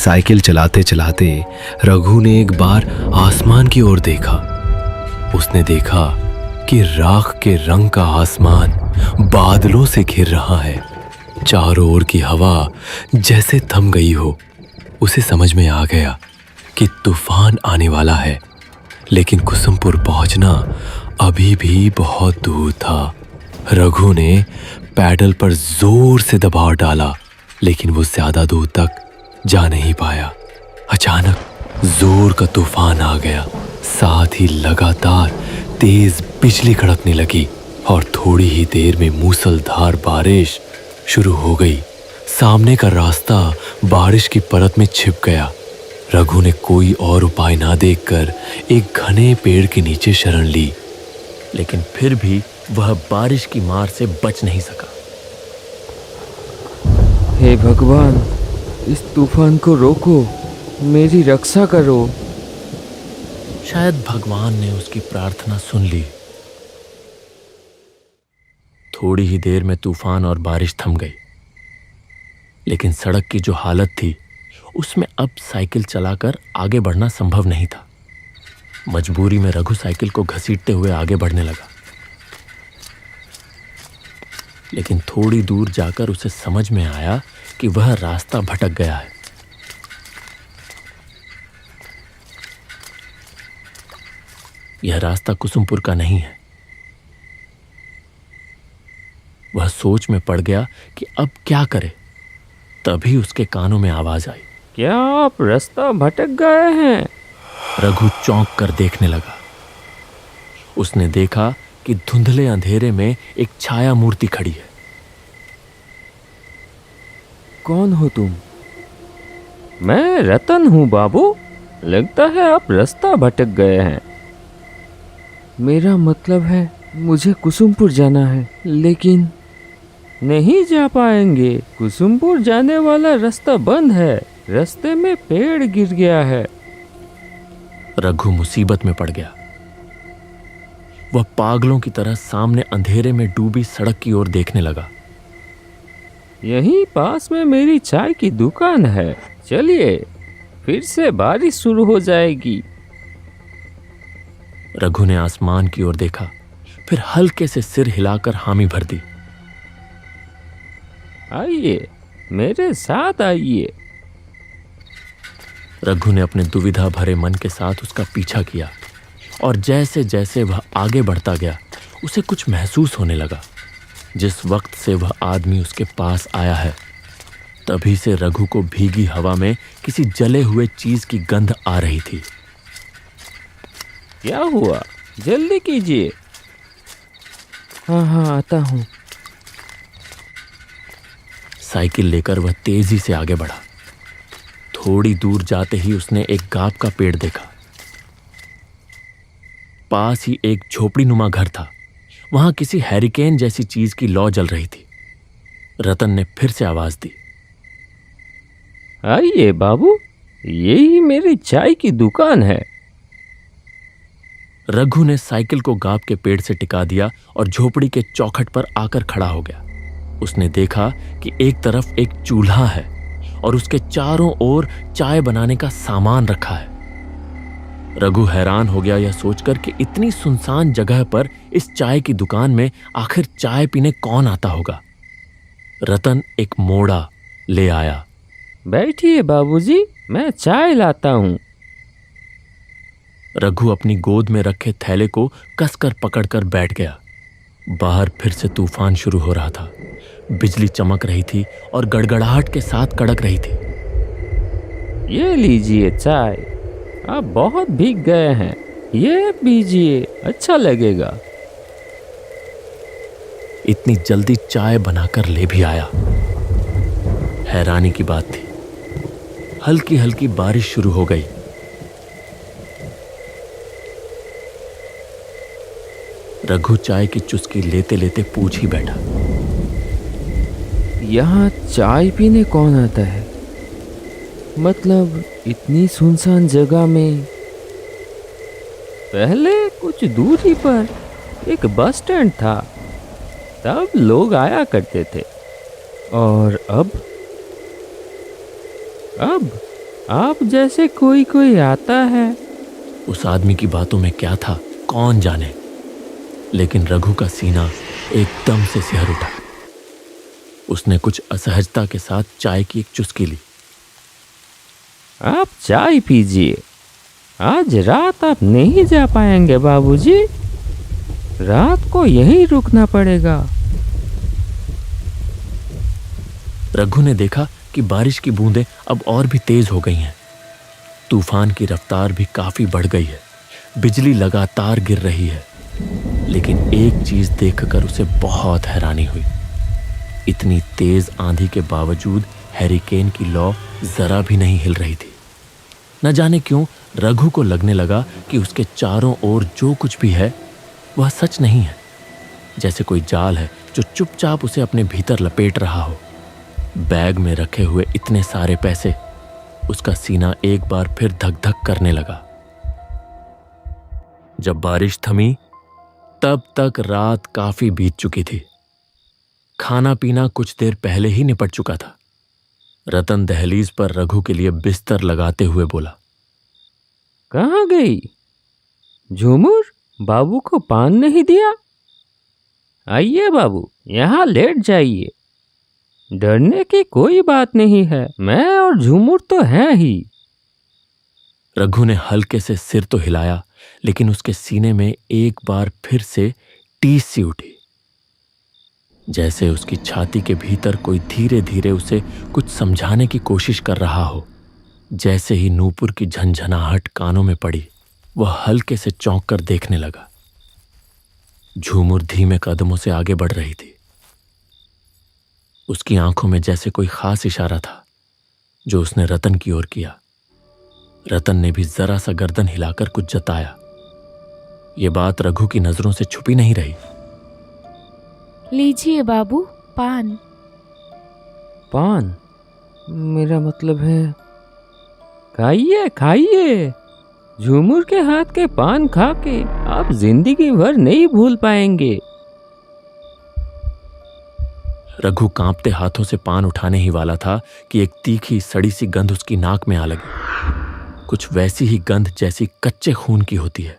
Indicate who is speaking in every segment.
Speaker 1: Cycle चलाते चलाते रघु ने एक बार आसमान की ओर देखा। उसने देखा कि राख के रंग का आसमान बादलों से घिर रहा है। चारों ओर की हवा जैसे थम गई हो। उसे समझ में आ गया कि तूफान आने वाला है, लेकिन कुसुमपुर पहुंचना अभी भी बहुत दूर था। रघु ने पैडल पर जोर से दबाव डाला, लेकिन वो ज्यादा दूर तक जा नहीं पाया। अचानक जोर का तूफान आ गया, साथ ही लगातार तेज बिजली कड़कने लगी और थोड़ी ही देर में मूसलधार बारिश शुरू हो गई। सामने का रास्ता बारिश की परत में छिप गया। रघु ने कोई और उपाय ना देखकर एक घने पेड़ के नीचे शरण ली, लेकिन फिर भी वह बारिश की मार से बच नहीं सका।
Speaker 2: हे भगवान, इस तूफान को रोको, मेरी रक्षा करो।
Speaker 1: शायद भगवान ने उसकी प्रार्थना सुन ली। थोड़ी ही देर में तूफान और बारिश थम गई, लेकिन सड़क की जो हालत थी उसमें अब साइकिल चलाकर आगे बढ़ना संभव नहीं था। मजबूरी में रघु साइकिल को घसीटते हुए आगे बढ़ने लगा, लेकिन थोड़ी दूर जाकर उसे समझ में आया कि वह रास्ता भटक गया है। यह रास्ता कुसुमपुर का नहीं है। वह सोच में पड़ गया कि अब क्या करे। तभी उसके कानों में आवाज आई,
Speaker 2: क्या आप रास्ता भटक गए हैं?
Speaker 1: रघु चौंक कर देखने लगा। उसने देखा कि धुंधले अंधेरे में एक छाया मूर्ति खड़ी है।
Speaker 2: कौन हो तुम? मैं रतन हूँ बाबू। लगता है आप रास्ता भटक गए हैं। मेरा मतलब है मुझे कुसुमपुर जाना है, लेकिन नहीं जा पाएंगे। कुसुमपुर जाने वाला रास्ता बंद है। रास्ते में पेड़ गिर गया है।
Speaker 1: रघु मुसीबत में पड़ गया। वह पागलों की तरह सामने अंधेरे में डूबी सड़क की ओर देखने लगा।
Speaker 2: यहीं पास में मेरी चाय की दुकान है। चलिए, फिर से बारिश शुरू हो जाएगी।
Speaker 1: रघु ने आसमान की ओर देखा, फिर हल्के से सिर हिलाकर हामी भर दी।
Speaker 2: आइए, मेरे साथ आइए।
Speaker 1: रघु ने अपने दुविधा भरे मन के साथ उसका पीछा किया, और जैसे जैसे वह आगे बढ़ता गया उसे कुछ महसूस होने लगा। जिस वक्त से वह आदमी उसके पास आया है, तभी से रघु को भीगी हवा में किसी जले हुए चीज की गंध आ रही थी।
Speaker 2: क्या हुआ? जल्दी कीजिए। हाँ, आता हूँ।
Speaker 1: साइकिल लेकर वह तेजी से आगे बढ़ा। थोड़ी दूर जाते ही उसने एक गांव का पेड़ देखा। पास ही एक झोपड़ी नुमा घर था। वहां किसी हैरिकेन जैसी चीज की लौ जल रही थी। रतन ने फिर से आवाज दी,
Speaker 2: आइए बाबू, यही मेरी चाय की दुकान है।
Speaker 1: रघु ने साइकिल को गांव के पेड़ से टिका दिया और झोपड़ी के चौखट पर आकर खड़ा हो गया। उसने देखा कि एक तरफ एक चूल्हा है और उसके चारों ओर चाय बनाने का सामान रखा है। रघु हैरान हो गया यह सोचकर कि इतनी सुनसान जगह पर इस चाय की दुकान में आखिर चाय पीने कौन आता होगा। रतन एक मोड़ा ले आया।
Speaker 2: बैठिए बाबूजी, मैं चाय लाता हूँ।
Speaker 1: रघु अपनी गोद में रखे थैले को कसकर पकड़कर बैठ गया। बाहर फिर से तूफान शुरू हो रहा था। बिजली चमक रही थी और गड़गड़ाहट के साथ कड़क रही थी।
Speaker 2: ये लीजिए चाय। आप बहुत भीग गए हैं, ये पीजिए, अच्छा लगेगा।
Speaker 1: इतनी जल्दी चाय बनाकर ले भी आया। हैरानी की बात थी, हल्की हल्की बारिश शुरू हो गई। रघु चाय की चुस्की लेते लेते पूछ ही बैठा,
Speaker 2: यहाँ चाय पीने कौन आता है? मतलब इतनी सुनसान जगह में। पहले कुछ दूरी पर एक बस स्टैंड था, तब लोग आया करते थे। और अब आप जैसे कोई कोई आता है।
Speaker 1: उस आदमी की बातों में क्या था कौन जाने, लेकिन रघु का सीना एकदम से सिहर उठा। उसने कुछ असहजता के साथ चाय की एक चुस्की ली।
Speaker 2: आप चाय पीजिए। आज रात आप नहीं जा पाएंगे बाबूजी। रात को यहीं रुकना पड़ेगा।
Speaker 1: रघु ने देखा कि बारिश की बूंदें अब और भी तेज हो गई हैं। तूफान की रफ्तार भी काफी बढ़ गई है। बिजली लगातार गिर रही है। लेकिन एक चीज देखकर उसे बहुत हैरानी हुई। इतनी तेज आंधी के बावजूद हैरिकेन की लौ जरा भी नहीं हिल रही थी। न जाने क्यों रघु को लगने लगा कि उसके चारों ओर जो कुछ भी है वह सच नहीं है, जैसे कोई जाल है जो चुपचाप उसे अपने भीतर लपेट रहा हो। बैग में रखे हुए इतने सारे पैसे, उसका सीना एक बार फिर धक धक करने लगा। जब बारिश थमी तब तक रात काफी बीत चुकी थी। खाना पीना कुछ देर पहले ही निपट चुका था। रतन दहलीज पर रघु के लिए बिस्तर लगाते हुए बोला,
Speaker 2: कहाँ गई झूमर? बाबू को पान नहीं दिया? आइए बाबू, यहाँ लेट जाइए। डरने की कोई बात नहीं है, मैं और झूमर तो हैं ही।
Speaker 1: रघु ने हल्के से सिर तो हिलाया, लेकिन उसके सीने में एक बार फिर से टीस सी उठी, जैसे उसकी छाती के भीतर कोई धीरे धीरे उसे कुछ समझाने की कोशिश कर रहा हो। जैसे ही नूपुर की झंझनाहट कानों में पड़ी, वह हल्के से चौंक कर देखने लगा। झूमर धीमे कदमों से आगे बढ़ रही थी। उसकी आंखों में जैसे कोई खास इशारा था जो उसने रतन की ओर किया। रतन ने भी जरा सा गर्दन हिलाकर कुछ जताया। यह बात रघु की नजरों से छुपी नहीं रही।
Speaker 3: लीजिए बाबू, पान।
Speaker 2: पान? मेरा मतलब है खाइए खाइए। झूमर के हाथ के पान खा के आप जिंदगी भर नहीं भूल पाएंगे।
Speaker 1: रघु कांपते हाथों से पान उठाने ही वाला था कि एक तीखी सड़ी सी गंध उसकी नाक में आ लगी। कुछ वैसी ही गंध जैसी कच्चे खून की होती है।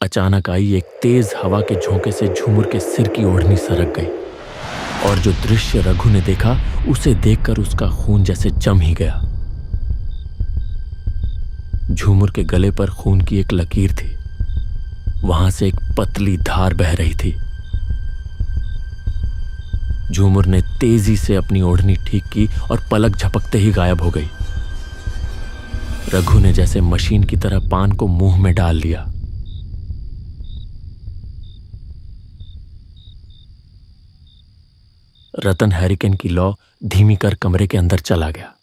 Speaker 1: अचानक आई एक तेज हवा के झोंके से झूमर के सिर की ओढ़नी सरक गई, और जो दृश्य रघु ने देखा उसे देखकर उसका खून जैसे जम ही गया। झूमर के गले पर खून की एक लकीर थी। वहां से एक पतली धार बह रही थी। झूमर ने तेजी से अपनी ओढ़नी ठीक की और पलक झपकते ही गायब हो गई। रघु ने जैसे मशीन की तरह पान को मुंह में डाल लिया। रतन हैरिकेन की लौ धीमी कर कमरे के अंदर चला गया।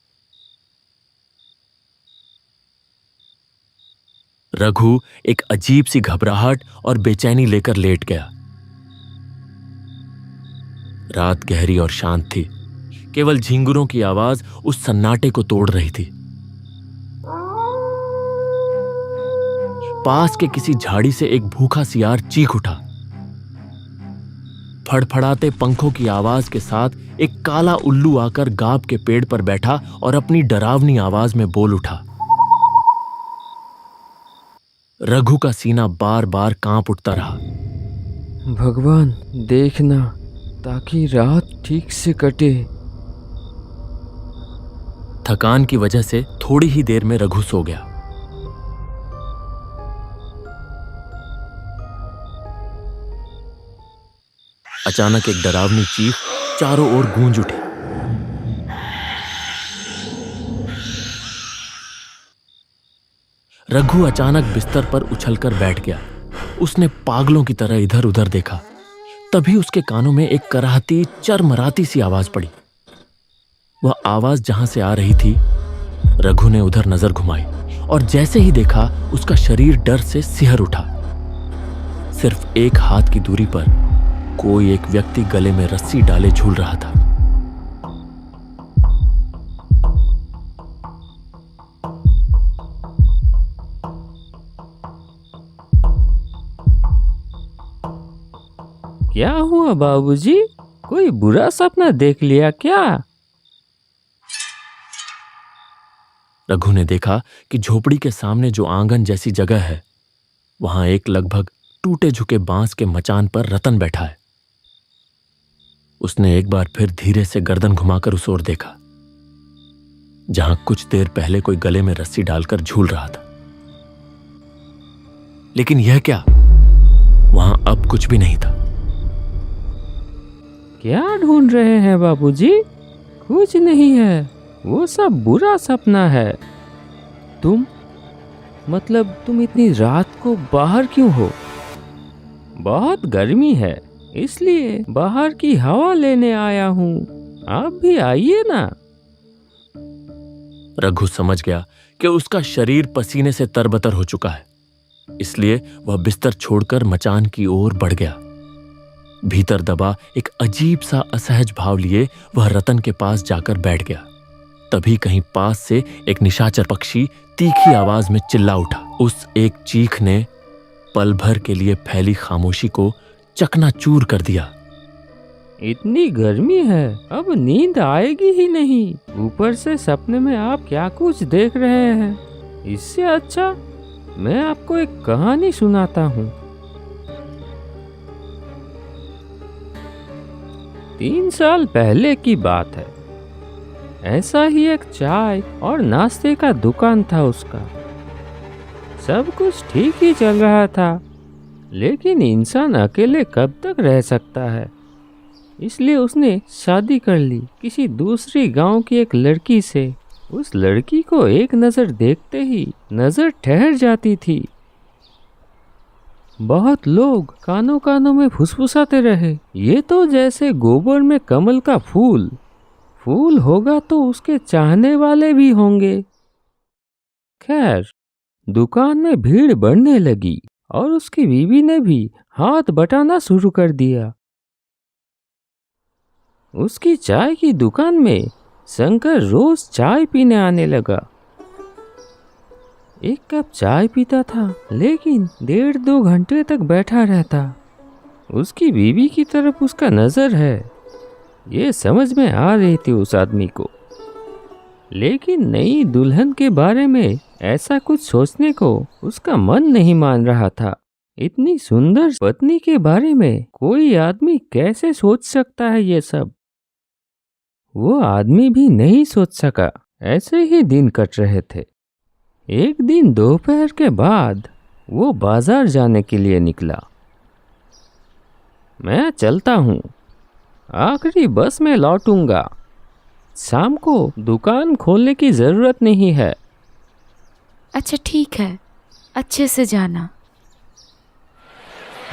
Speaker 1: रघु एक अजीब सी घबराहट और बेचैनी लेकर लेट गया। रात गहरी और शांत थी। केवल झिंगुरों की आवाज उस सन्नाटे को तोड़ रही थी। पास के किसी झाड़ी से एक भूखा सियार चीख उठा। फड़फड़ाते पंखों की आवाज के साथ एक काला उल्लू आकर गाब के पेड़ पर बैठा और अपनी डरावनी आवाज में बोल उठा। रघु का सीना बार बार कांप उठता रहा।
Speaker 2: भगवान देखना, ताकि रात ठीक से कटे।
Speaker 1: थकान की वजह से थोड़ी ही देर में रघु सो गया। अचानक एक डरावनी चीख चारों ओर गूंज उठी। रघु अचानक बिस्तर पर उछलकर बैठ गया। उसने पागलों की तरह इधर उधर देखा। तभी उसके कानों में एक कराहती चरमराती सी आवाज पड़ी। वह आवाज जहां से आ रही थी, रघु ने उधर नजर घुमाई और जैसे ही देखा उसका शरीर डर से सिहर उठा। सिर्फ एक हाथ की दूरी पर कोई एक व्यक्ति गले में रस्सी डाले झूल रहा था।
Speaker 2: क्या हुआ बाबूजी? कोई बुरा सपना देख लिया क्या?
Speaker 1: रघु ने देखा कि झोपड़ी के सामने जो आंगन जैसी जगह है, वहां एक लगभग टूटे झुके बांस के मचान पर रतन बैठा है। उसने एक बार फिर धीरे से गर्दन घुमाकर उस ओर देखा, जहां कुछ देर पहले कोई गले में रस्सी डालकर झूल रहा था। लेकिन यह क्या, वहां अब कुछ भी नहीं था।
Speaker 2: क्या ढूंढ रहे हैं बाबूजी? कुछ नहीं है, वो सब बुरा सपना है। तुम इतनी रात को बाहर क्यों हो? बहुत गर्मी है, इसलिए बाहर की हवा लेने आया हूँ। आप भी आइए ना।
Speaker 1: रघु समझ गया कि उसका शरीर पसीने से तरबतर हो चुका है, इसलिए वह बिस्तर छोड़कर मचान की ओर बढ़ गया। भीतर दबा एक अजीब सा असहज भाव लिए वह रतन के पास जाकर बैठ गया। तभी कहीं पास से एक निशाचर पक्षी तीखी आवाज में चिल्ला उठा। उस एक चीख ने पल भर के लिए फैली खामोशी को चकनाचूर कर दिया।
Speaker 2: इतनी गर्मी है, अब नींद आएगी ही नहीं। ऊपर से सपने में आप क्या कुछ देख रहे हैं। इससे अच्छा मैं आपको एक कहानी सुनाता हूँ। 3 साल पहले की बात है। ऐसा ही एक चाय और नाश्ते का दुकान था उसका। सब कुछ ठीक ही चल रहा था, लेकिन इंसान अकेले कब तक रह सकता है। इसलिए उसने शादी कर ली किसी दूसरी गांव की एक लड़की से। उस लड़की को एक नज़र देखते ही नज़र ठहर जाती थी। बहुत लोग कानों कानों में फुसफुसाते रहे, ये तो जैसे गोबर में कमल का फूल होगा तो उसके चाहने वाले भी होंगे। खैर, दुकान में भीड़ बढ़ने लगी और उसकी बीवी ने भी हाथ बटाना शुरू कर दिया। उसकी चाय की दुकान में शंकर रोज चाय पीने आने लगा। एक कप चाय पीता था, लेकिन 1.5-2 घंटे तक बैठा रहता। उसकी बीवी की तरफ उसका नजर है, ये समझ में आ रही थी उस आदमी को। लेकिन नई दुल्हन के बारे में ऐसा कुछ सोचने को उसका मन नहीं मान रहा था। इतनी सुंदर पत्नी के बारे में कोई आदमी कैसे सोच सकता है ये सब? वो आदमी भी नहीं सोच सका। ऐसे ही दिन कट रहे थे। एक दिन दोपहर के बाद वो बाजार जाने के लिए निकला। मैं चलता हूँ, आखिरी बस में लौटूंगा। शाम को दुकान खोलने की जरूरत नहीं है।
Speaker 3: अच्छा ठीक है, अच्छे से जाना।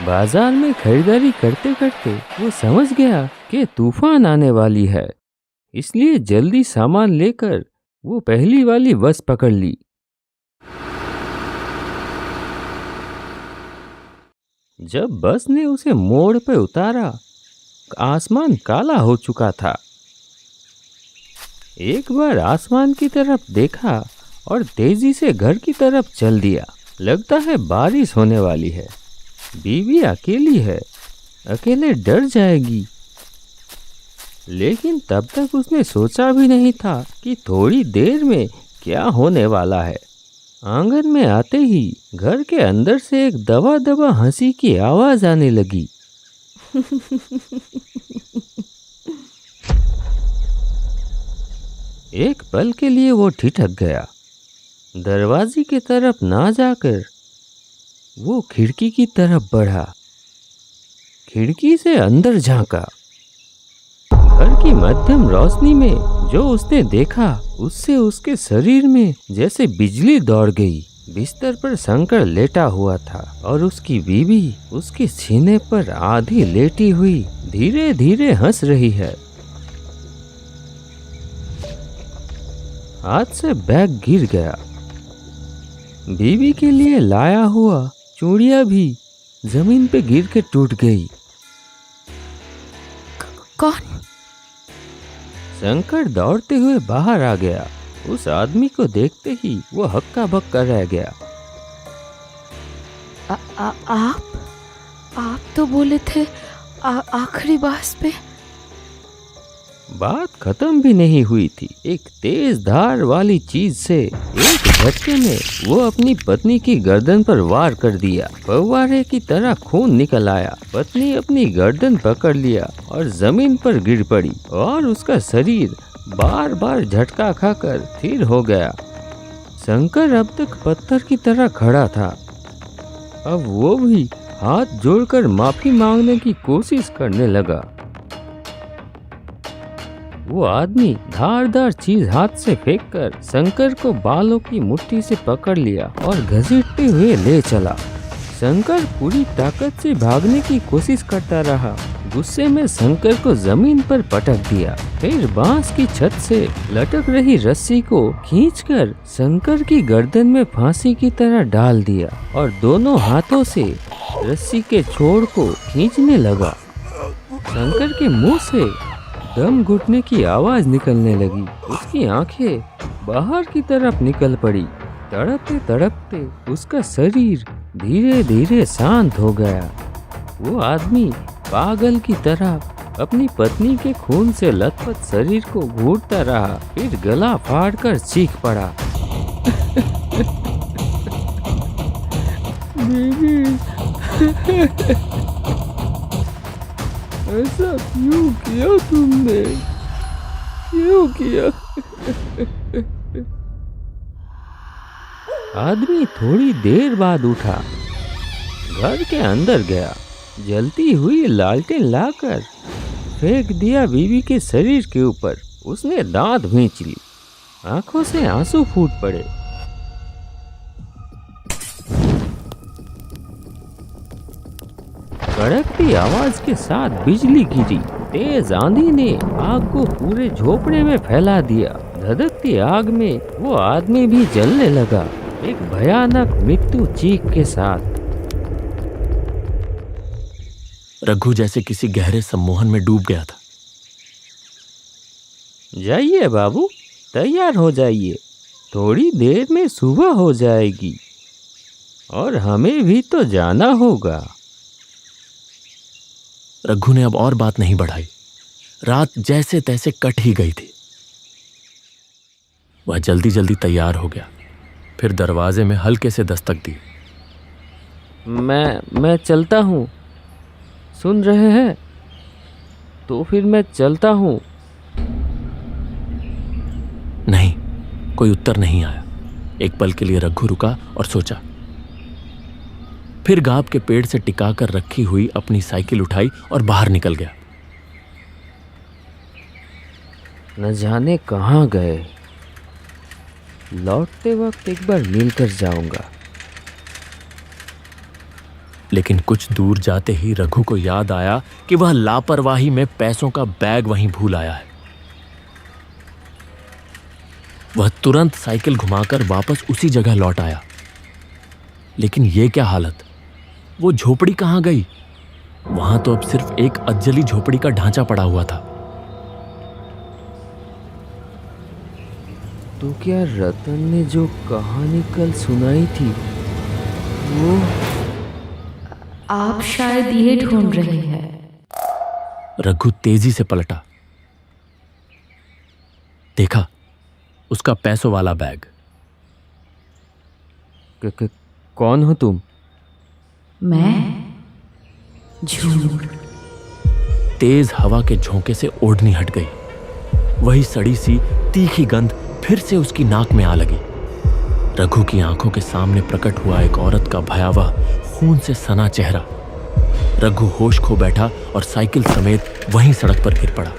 Speaker 2: बाजार में खरीदारी करते करते वो समझ गया कि तूफान आने वाली है, इसलिए जल्दी सामान लेकर वो पहली वाली बस पकड़ ली। जब बस ने उसे मोड़ पर उतारा, आसमान काला हो चुका था। एक बार आसमान की तरफ देखा और तेजी से घर की तरफ चल दिया। लगता है बारिश होने वाली है। बीवी अकेली है, अकेले डर जाएगी। लेकिन तब तक उसने सोचा भी नहीं था कि थोड़ी देर में क्या होने वाला है। आंगन में आते ही घर के अंदर से एक दबा दबा हंसी की आवाज आने लगी। एक पल के लिए वो ठिठक गया। दरवाजे की तरफ ना जाकर वो खिड़की की तरफ बढ़ा। खिड़की से अंदर झांका। घर की मध्यम रोशनी में जो उसने देखा, उससे उसके शरीर में जैसे बिजली दौड़ गई। बिस्तर पर शंकर लेटा हुआ था और उसकी बीवी उसके सीने पर आधी लेटी हुई धीरे धीरे हंस रही है। हाथ से बैग गिर गया। बीवी के लिए लाया हुआ चूड़ियां भी जमीन पे गिर के टूट गई।
Speaker 3: कौन?
Speaker 2: शंकर दौड़ते हुए बाहर आ गया। उस आदमी को देखते ही वो हक्का बक्का रह गया।
Speaker 3: आप तो बोले थे आखिरी बस पे।
Speaker 2: बात खत्म भी नहीं हुई थी। एक तेज धार वाली चीज से एक झटके में वो अपनी पत्नी की गर्दन पर वार कर दिया। फव्वारे की तरह खून निकल आया। पत्नी अपनी गर्दन पकड़ लिया और जमीन पर गिर पड़ी और उसका शरीर बार बार झटका खाकर स्थिर हो गया। शंकर अब तक पत्थर की तरह खड़ा था। अब वो भी हाथ जोड़कर माफी मांगने की कोशिश करने लगा। वो आदमी धारदार चीज हाथ से फेंककर शंकर को बालों की मुट्ठी से पकड़ लिया और घसीटते हुए ले चला। शंकर पूरी ताकत से भागने की कोशिश करता रहा। गुस्से में शंकर को जमीन पर पटक दिया। फिर बांस की छत से लटक रही रस्सी को खींचकर शंकर की गर्दन में फांसी की तरह डाल दिया और दोनों हाथों से रस्सी के छोर को खींचने लगा। शंकर के मुंह से दम घुटने की आवाज निकलने लगी। उसकी आंखें बाहर की तरफ निकल पड़ी। तड़पते तड़पते उसका शरीर धीरे धीरे शांत हो गया। वो आदमी पागल की तरह अपनी पत्नी के खून से लथपथ शरीर को घूरता रहा। फिर गला फाड़कर चीख पड़ा, बीबी, ऐसा क्यों किया तुमने? क्यों किया? आदमी थोड़ी देर बाद उठा, घर के अंदर गया, जलती हुई लालटेन लाकर फेंक दिया बीवी के शरीर के ऊपर। उसने दांत भींच ली, आंखों से आंसू फूट पड़े। कड़कती आवाज के साथ बिजली गिरी। तेज आंधी ने आग को पूरे झोपड़े में फैला दिया। धधकती आग में वो आदमी भी जलने लगा, एक भयानक मृत्यु चीख के साथ।
Speaker 1: रघु जैसे किसी गहरे सम्मोहन में डूब गया था।
Speaker 2: जाइए बाबू, तैयार हो जाइए, थोड़ी देर में सुबह हो जाएगी और हमें भी तो जाना होगा।
Speaker 1: रघु ने अब और बात नहीं बढ़ाई। रात जैसे तैसे कट ही गई थी। वह जल्दी जल्दी तैयार हो गया। फिर दरवाजे में हल्के से दस्तक दी।
Speaker 2: मैं चलता हूँ, सुन रहे हैं? तो फिर मैं चलता हूँ।
Speaker 1: नहीं, कोई उत्तर नहीं आया। एक पल के लिए रघु रुका और सोचा। फिर गाब के पेड़ से टिकाकर रखी हुई अपनी साइकिल उठाई और बाहर निकल गया।
Speaker 2: न जाने कहाँ गए। लौटते वक्त एक बार मिलकर जाऊंगा।
Speaker 1: लेकिन कुछ दूर जाते ही रघु को याद आया कि वह लापरवाही में पैसों का बैग वहीं भूल आया है। वह तुरंत साइकिल घुमाकर वापस उसी जगह लौट आया। लेकिन यह क्या हालत! वो झोपड़ी कहाँ गई? वहां तो अब सिर्फ एक अज्जली झोपड़ी का ढांचा पड़ा हुआ था।
Speaker 2: तो क्या रतन ने जो कहानी कल सुनाई थी वो?
Speaker 3: आप शायद ये ढूंढ रहे हैं।
Speaker 1: रघु तेजी से पलटा। देखा, उसका पैसों वाला बैग।
Speaker 2: कौन हो तुम?
Speaker 3: मैं? झूठ।
Speaker 1: तेज हवा के झोंके से ओढ़नी हट गई। वही सड़ी सी तीखी गंध फिर से उसकी नाक में आ लगी। रघु की आंखों के सामने प्रकट हुआ एक औरत का भयावह खून से सना चेहरा। रघु होश खो बैठा और साइकिल समेत वहीं सड़क पर गिर पड़ा।